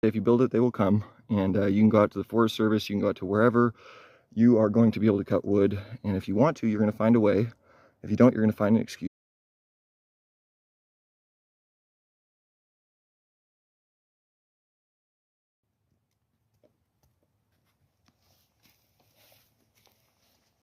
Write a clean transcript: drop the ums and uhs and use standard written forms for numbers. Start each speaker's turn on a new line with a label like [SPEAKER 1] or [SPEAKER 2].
[SPEAKER 1] If you build it, they will come, and you can go out to the Forest Service, you can go out to wherever you are going to be able to cut wood, and if you want to, you're going to find a way. If you don't, you're going to find an excuse.